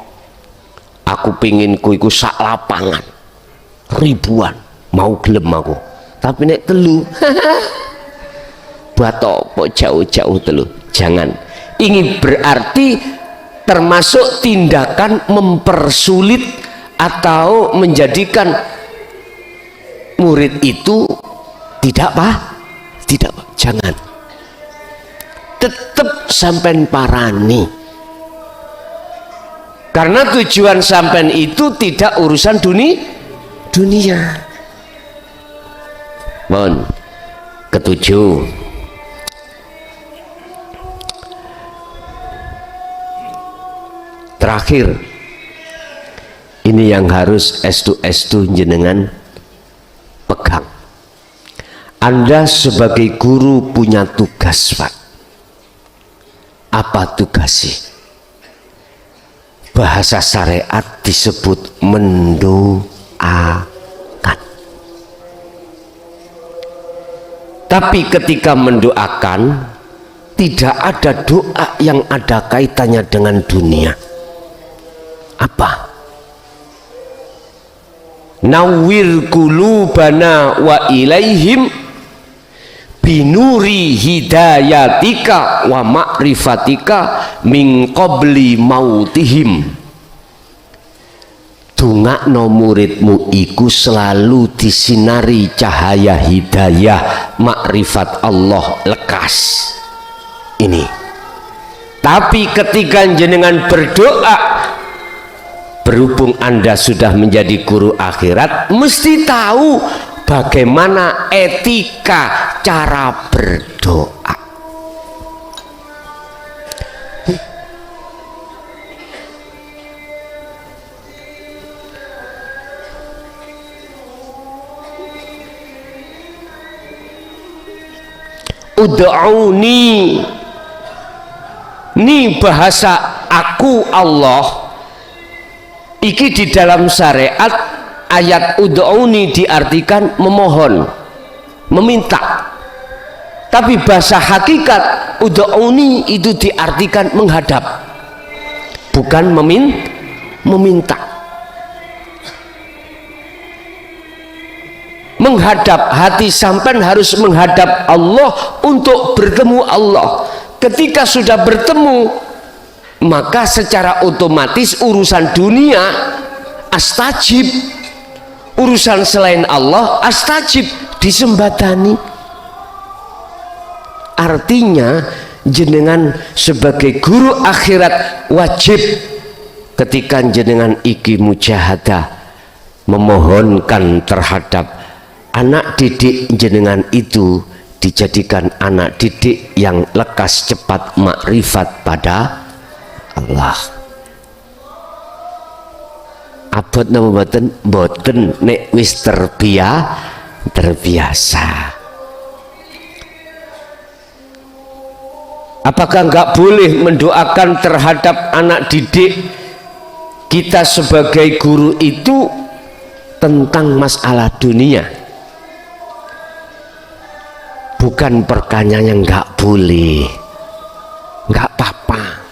aku pingin ku iku sak lapangan ribuan, mau gelem aku. Tapi nek telu buat apa jauh-jauh telu. Jangan. Ini berarti termasuk tindakan mempersulit atau menjadikan murid itu tidak paham. Jangan. Tetap sampean parani. Karena tujuan sampean itu tidak urusan dunia. Mohon ke-7. Terakhir, ini yang harus estu jenengan pegang. Anda sebagai guru punya tugas, Pak. Apa tugasnya? Bahasa syariat disebut mendoakan. Tapi ketika mendoakan, tidak ada doa yang ada kaitannya dengan dunia. Apa? Nawwir qulubana wa ilaihim binuri hidayatika wa ma'rifatika min qabli mautihim. dongakno muridmu iku selalu disinari cahaya hidayah makrifat Allah lekas ini. Tapi ketika jenengan berdoa, berhubung Anda sudah menjadi guru akhirat, mesti tahu bagaimana etika cara berdoa. Ud'uni, ini bahasa aku Allah. Iki di dalam syariat ayat ud'uni diartikan memohon, meminta. Tapi bahasa hakikat ud'uni itu diartikan menghadap, bukan meminta. Menghadap, hati sampean harus menghadap Allah untuk bertemu Allah. Ketika sudah bertemu, maka secara otomatis urusan dunia astajib, urusan selain Allah astajib, disembadani. Artinya jenengan sebagai guru akhirat wajib ketika jenengan iki mujahadah memohonkan terhadap anak didik jenengan itu dijadikan anak didik yang lekas cepat makrifat pada Allah. Abot nama boten nek wis terbiasa. Apakah enggak boleh mendoakan terhadap anak didik kita sebagai guru itu tentang masalah dunia? Bukan perkara yang enggak boleh, enggak apa-apa.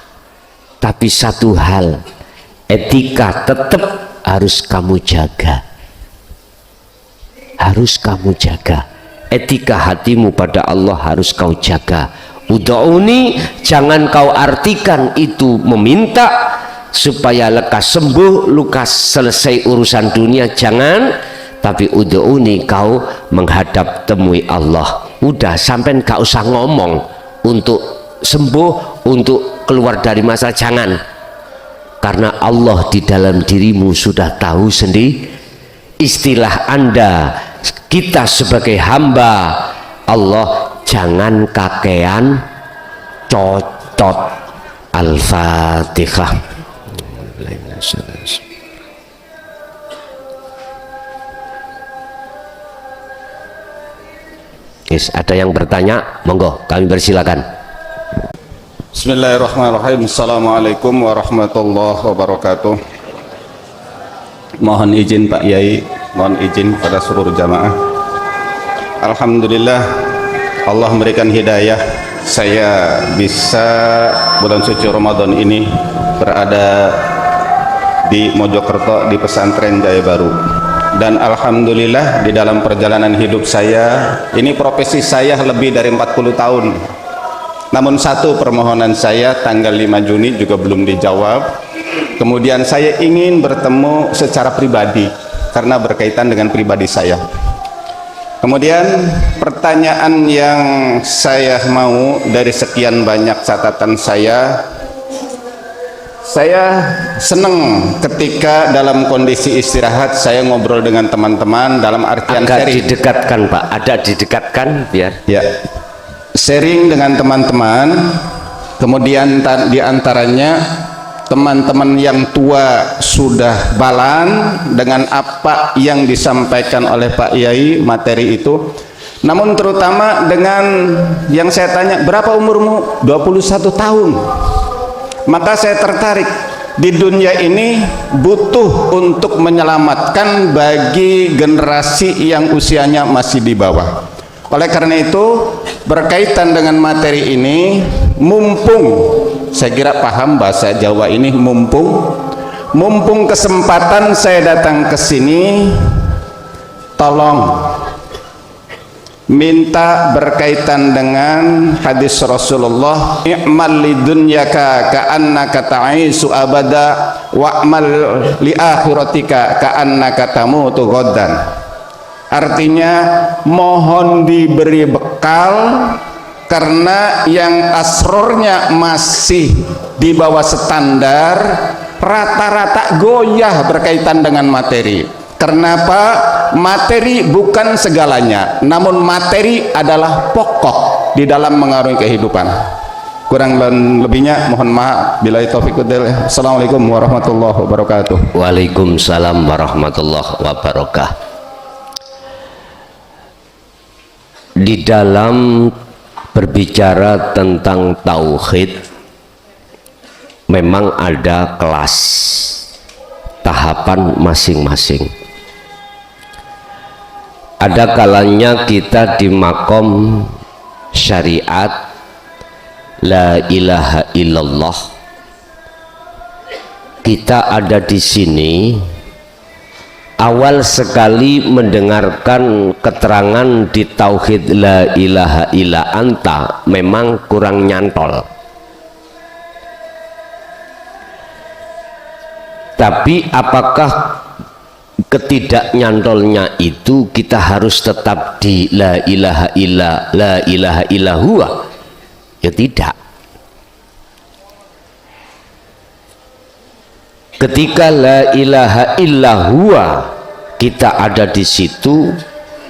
Tapi satu hal, etika tetap harus kamu jaga. Harus kamu jaga. Etika hatimu pada Allah harus kau jaga. Ud'uni, jangan kau artikan itu meminta supaya lekas sembuh, lekas selesai urusan dunia, jangan. Tapi ud'uni, kau menghadap temui Allah. Udah, sampai gak usah ngomong untuk sembuh, untuk keluar dari masalah, jangan. Karena Allah di dalam dirimu sudah tahu sendiri. Istilah Anda, kita sebagai hamba Allah, jangan kakean cocot. Al-Fatihah. Yes, ada yang bertanya, monggo kami persilakan. Bismillahirrahmanirrahim. Assalamualaikum warahmatullahi wabarakatuh. Mohon izin Pak Yai, mohon izin pada seluruh jamaah. Alhamdulillah Allah memberikan hidayah, saya bisa bulan suci Ramadan ini berada di Mojokerto di pesantren Jaya Baru. Dan alhamdulillah di dalam perjalanan hidup saya ini, profesi saya lebih dari 40 tahun. Namun satu permohonan saya tanggal 5 Juni juga belum dijawab. Kemudian saya ingin bertemu secara pribadi karena berkaitan dengan pribadi saya. Kemudian pertanyaan yang saya mau dari sekian banyak catatan saya senang ketika dalam kondisi istirahat saya ngobrol dengan teman-teman dalam artian agak sharing. Didekatkan Pak, ada didekatkan biar ya, sharing dengan teman-teman. Kemudian diantaranya teman-teman yang tua sudah balan dengan apa yang disampaikan oleh Pak Yai materi itu. Namun terutama dengan yang saya tanya, berapa umurmu? 21 tahun. Maka saya tertarik, di dunia ini butuh untuk menyelamatkan bagi generasi yang usianya masih di bawah. Oleh karena itu, berkaitan dengan materi ini, mumpung saya kira paham bahasa Jawa ini, mumpung kesempatan saya datang ke sini, tolong minta berkaitan dengan hadis Rasulullah, i'mal lidunyaka ka'annaka ta'isu abada wa'mal li akhiratika ka'annaka tamutu ghaddan. Artinya mohon diberi bekal karena yang asrornya masih di bawah standar, rata-rata goyah berkaitan dengan materi. Kenapa? Materi bukan segalanya, namun materi adalah pokok di dalam mengarungi kehidupan. Kurang dan lebihnya mohon maaf. Billahi taufiq wal hidayah. Assalamualaikum warahmatullahi wabarakatuh. Waalaikumsalam warahmatullahi wabarakatuh. Di dalam berbicara tentang tauhid memang ada kelas tahapan masing-masing. Ada kalanya kita di makom syariat la ilaha illallah, kita ada di sini awal sekali mendengarkan keterangan di tauhid la ilaha illa anta memang kurang nyantol. Tapi apakah ketidaknyantolnya itu kita harus tetap di la ilaha illa huwa? Ya tidak. Ketika la ilaha illa huwa kita ada di situ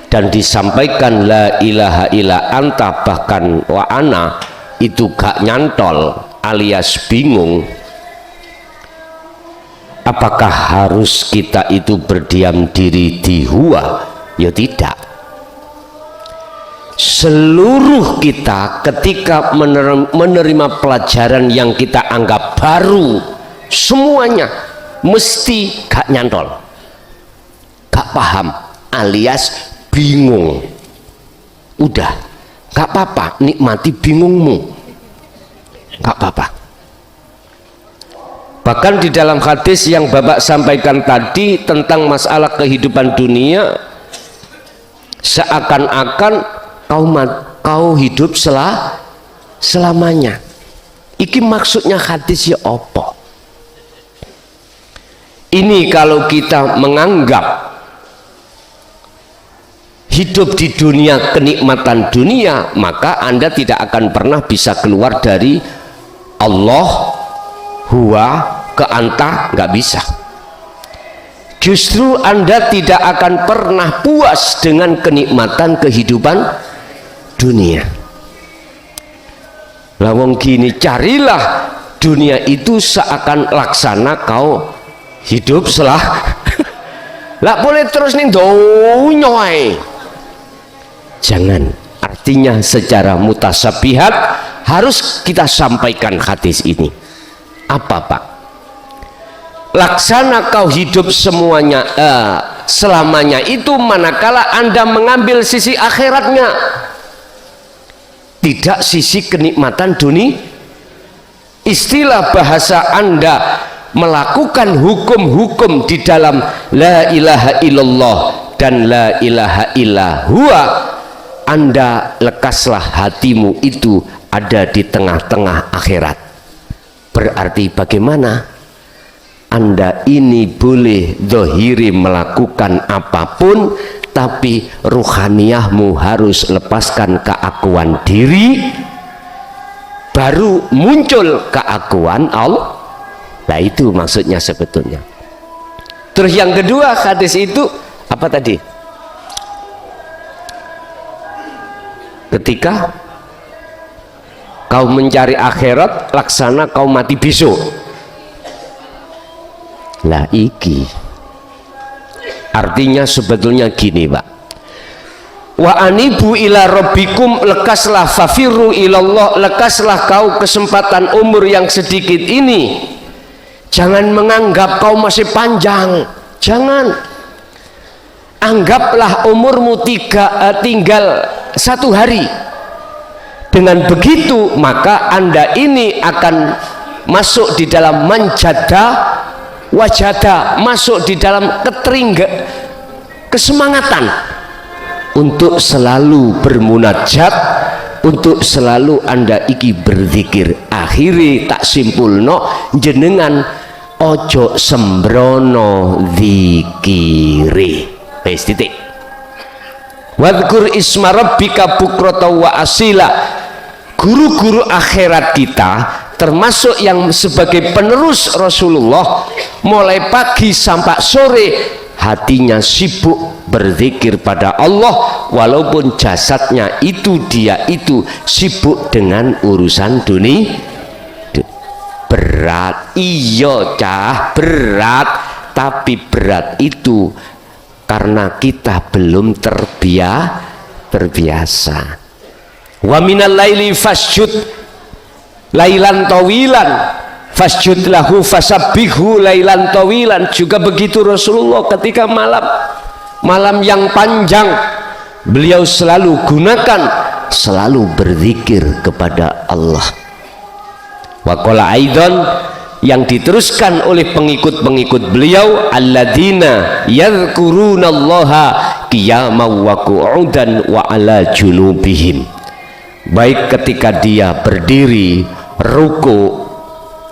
dan disampaikan la ilaha illa anta bahkan wa ana itu gak nyantol alias bingung, apakah harus kita itu berdiam diri di huwa? Ya tidak. Seluruh kita ketika menerima pelajaran yang kita anggap baru, semuanya mesti gak nyantol, gak paham alias bingung. Udah gak apa-apa, nikmati bingungmu, gak apa-apa. Bahkan di dalam hadis yang Bapak sampaikan tadi tentang masalah kehidupan dunia, seakan-akan kau hidup selamanya. Iki maksudnya hadis ya apa? Ini kalau kita menganggap hidup di dunia kenikmatan dunia, maka Anda tidak akan pernah bisa keluar dari Allah, huwa, ke anta, nggak bisa. Justru Anda tidak akan pernah puas dengan kenikmatan kehidupan dunia. Lawang gini, carilah dunia itu seakan laksana kau hidup lah boleh terus nih donyoy. Jangan. Artinya secara mutasabihat harus kita sampaikan hadis ini. Apa Pak? Laksana kau hidup semuanya selamanya itu manakala Anda mengambil sisi akhiratnya, tidak sisi kenikmatan dunia. Istilah bahasa Anda melakukan hukum-hukum di dalam la ilaha illallah dan la ilaha illa huwa, Anda lekaslah hatimu itu ada di tengah-tengah akhirat. Berarti bagaimana? Anda ini boleh dohiri melakukan apapun, tapi ruhaniyahmu harus lepaskan keakuan diri, baru muncul keakuan Allah. Nah itu maksudnya sebetulnya. Terus yang kedua hadis itu apa tadi? Ketika kau mencari akhirat, laksana kau mati besok. Lah iki artinya sebetulnya gini Pak, wa anibu ila rabbikum, lekaslah fafiru ilallah, lekaslah kau kesempatan umur yang sedikit ini. Jangan menganggap kau masih panjang, jangan. Anggaplah umurmu tinggal 1 hari. Dengan begitu maka Anda ini akan masuk di dalam manjada wajada, masuk di dalam kesemangat. untuk selalu bermunajat, untuk selalu Anda iki berzikir. Akhirnya tak simpulno, jenengan ojo sembrono zikiri. Wis titik. Wadhkur isma rabbika bukrata wa asila. Guru-guru akhirat kita termasuk yang sebagai penerus Rasulullah, mulai pagi sampai sore hatinya sibuk berzikir pada Allah, walaupun jasadnya itu dia itu sibuk dengan urusan dunia. Berat, iya cah, berat, tapi berat itu karena kita belum terbiasa. Wa minal laili fasjud lailan tawilan fasjud lahu fasabbihu lailan tawilan. Juga begitu Rasulullah ketika malam yang panjang, beliau selalu gunakan, selalu berzikir kepada Allah. Wa qala aidan, yang diteruskan oleh pengikut-pengikut beliau, alladzina yadhkurunallaha qiyaman wa qu'udan wa ala junubihim. Baik ketika dia berdiri, ruku,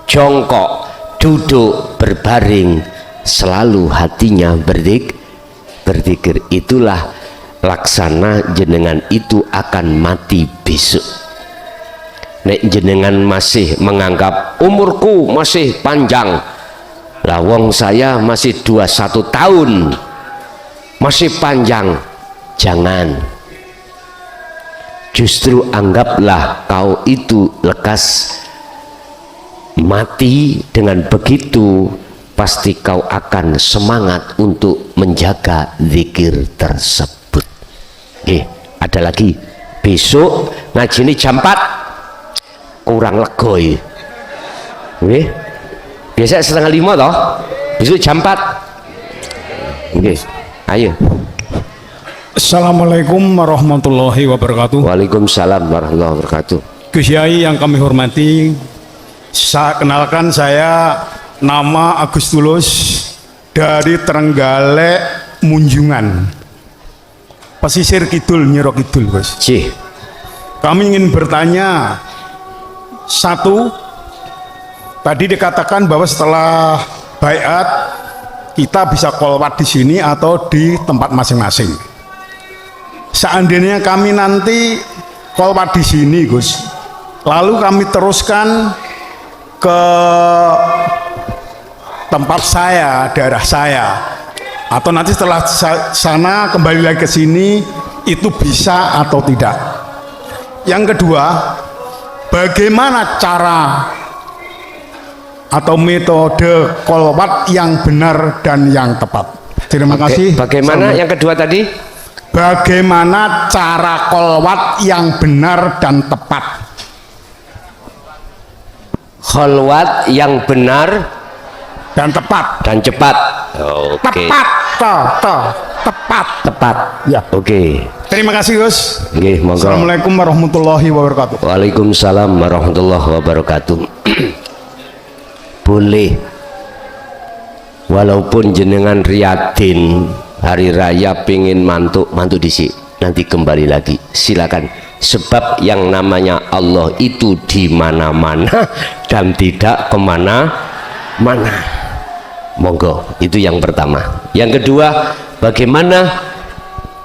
jongkok, duduk, berbaring, selalu hatinya berzikir. Itulah laksana jenengan itu akan mati besok. Nek jenengan masih menganggap umurku masih panjang, lawong saya masih 21 tahun, masih panjang, jangan. Justru anggaplah kau itu lekas mati. Dengan begitu pasti kau akan semangat untuk menjaga zikir tersebut. Ada lagi, besok ngaji ini jam 4 kurang legoi. Biasa 4:30 toh, besok jam 4. Ayo. Assalamualaikum warahmatullahi wabarakatuh. Waalaikumsalam warahmatullahi wabarakatuh. Gus Yai yang kami hormati, kenalkan saya nama Agus Tulus dari Trenggalek Munjungan, pesisir kidul, Nyiro Kidul, Gus. Kami ingin bertanya, satu, tadi dikatakan bahwa setelah baiat kita bisa kolwat di sini atau di tempat masing-masing. Seandainya kami nanti kolwat di sini, Gus, lalu kami teruskan ke tempat saya, daerah saya, atau nanti setelah sana kembali lagi ke sini, itu bisa atau tidak? Yang kedua, bagaimana cara atau metode kolwat yang benar dan yang tepat? Terima kasih. Bagaimana yang kedua tadi? Bagaimana cara kolwat yang benar dan tepat? Kholwat yang benar dan tepat dan cepat. Oke. Tepat. Ya. Oke. Terima kasih, Gus. Nggih, monggo. Assalamualaikum warahmatullahi wabarakatuh. Waalaikumsalam warahmatullahi wabarakatuh. Boleh, walaupun jenengan riyatin hari raya pengen mantuk disi, nanti kembali lagi, silakan. Sebab yang namanya Allah itu di mana-mana dan tidak kemana-mana. Monggo, itu yang pertama. Yang kedua, bagaimana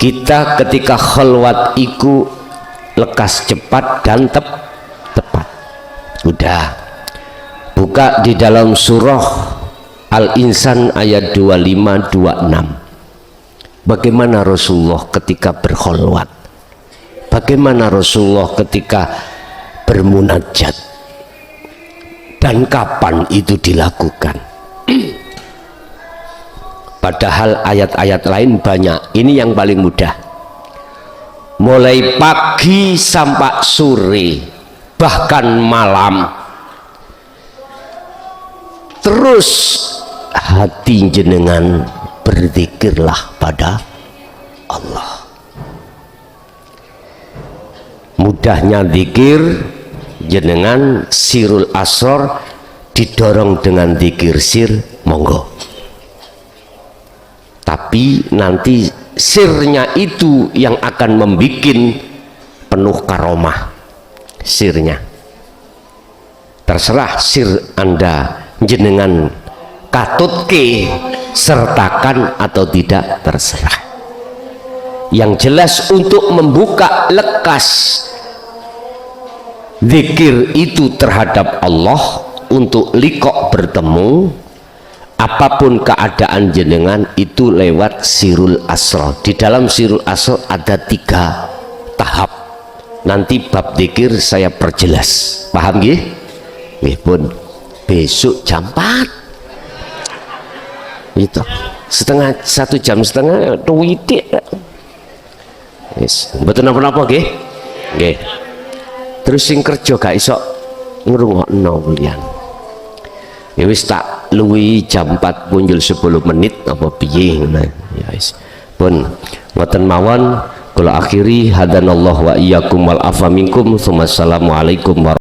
kita ketika khalwat iku lekas, cepat dan tepat. Udah, buka di dalam surah Al-Insan ayat 25-26. Bagaimana Rasulullah ketika berkholwat, bagaimana Rasulullah ketika bermunajat, dan kapan itu dilakukan. Padahal ayat-ayat lain banyak, ini yang paling mudah. Mulai pagi sampai sore, bahkan malam, terus hati jenengan berzikirlah pada Allah. Mudahnya zikir, jenengan sirul asror didorong dengan zikir sir, monggo. Tapi nanti sirnya itu yang akan membuat penuh karomah. Sirnya terserah sir Anda jenengan katutke sertakan atau tidak, terserah. Yang jelas untuk membuka lekas zikir itu terhadap Allah, untuk liqo bertemu, apapun keadaan jenengan itu lewat sirul asrar. Di dalam sirul asrar ada 3 tahap. Nanti bab zikir saya perjelas, paham nggih? Nggih pun besok jam 4 itu 1 jam setengah widik. Yes, mboten napa-napa nggih. Nggih. Terus sing kerja gak iso ngrungokno kuliah. Ya wis tak luwi jam 4 punjul 10 menit apa piye ngono. Ya wis. Pun ngoten mawon kula akhiri hadanallahu wa iyyakum wal afa minkum. Assalamualaikum warahmatullahi